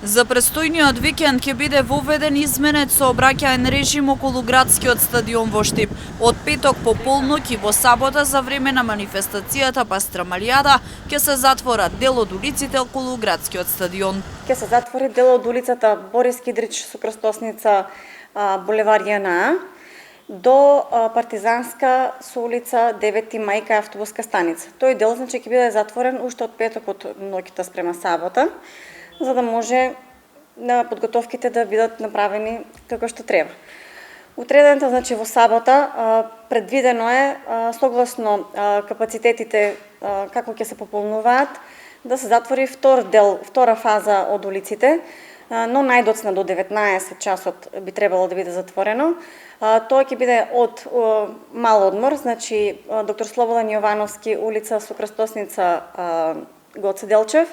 За престојниот викенд ќе биде воведен изменет сообраќаен режим околу градскиот стадион во Штип. Од петок по полнок и во сабота за време на манифестацијата Пастрамалијада ќе се затворат дел од улиците околу градскиот стадион. Ќе се затвори дел од улицата Борис Кидрич со крстосница булевар JNA до Партизанска со улица 9 мај кај автобуска станица. Тој дел значи ќе биде затворен уште од петок од ноќта спрема сабота, за да може на подготовките да бидат направени како што треба. Утредента, значи во сабота, предвидено е согласно капацитетите како ќе се пополнуваат, да се затвори втора фаза од улиците, но најдоцна до 19 часот би требало да биде затворено. Тоа ќе биде од Мал одмор, значи доктор Слободан Јовановски, улица со крстосница Гоце Делчев,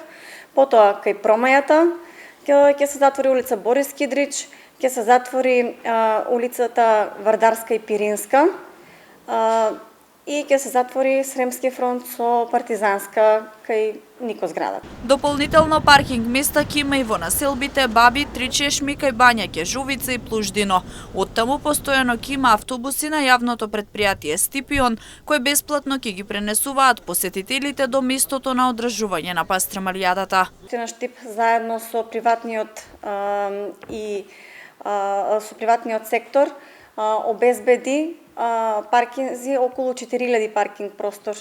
потоа кај Промајата ќе се затвори улица Борис Кидрич, ќе се затвори улицата Вардарска и Пиринска и ќе се затвори Сремски фронт со Партизанска кај Нико зграда. Дополнително паркинг места ќе има и во населбите Баби, Три чешми кај Бања Кежувица и Плуждино. Оттаму постојано ќе има автобуси на јавното предпријатие Стипион, кои бесплатно ќе ги пренесуваат посетителите до местото на одржување на Пастрамалијадата. На Штип заедно со приватниот сектор обезбеди паркинзи, околу 4000 паркинг простор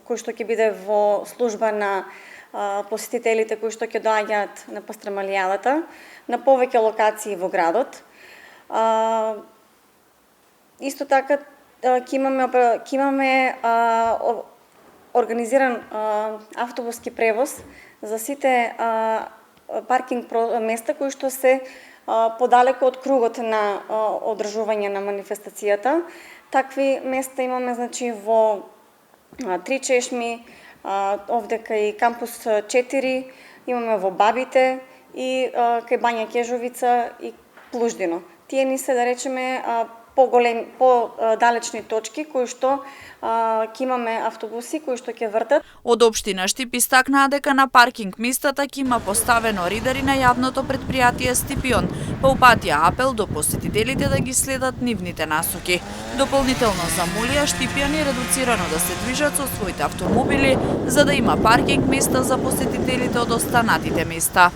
кој што ќе биде во служба на посетителите кои што ќе доаѓаат на Пастрамалијадата на повеќе локации во градот. Исто така ќе имаме организиран автобуски превоз за сите паркинг места кои што се подалеку од кругот на одржување на манифестацијата. Такви места имаме значи во Три чешми, овде кај кампус 4, имаме во Бабите и кај Бања Кежувица и Плуждино. Тие ни се, да речеме, по-далечни точки кои што ќе имаме автобуси кои што ќе вртат. Од општина Штип истакнаа дека на паркинг местата ќе има поставено ридари на јавното предпријатие Стипион, па упатија апел до посетителите да ги следат нивните насоки. Дополнително замолија штипјани редуцирано да се движат со своите автомобили, за да има паркинг места за посетителите од останатите места.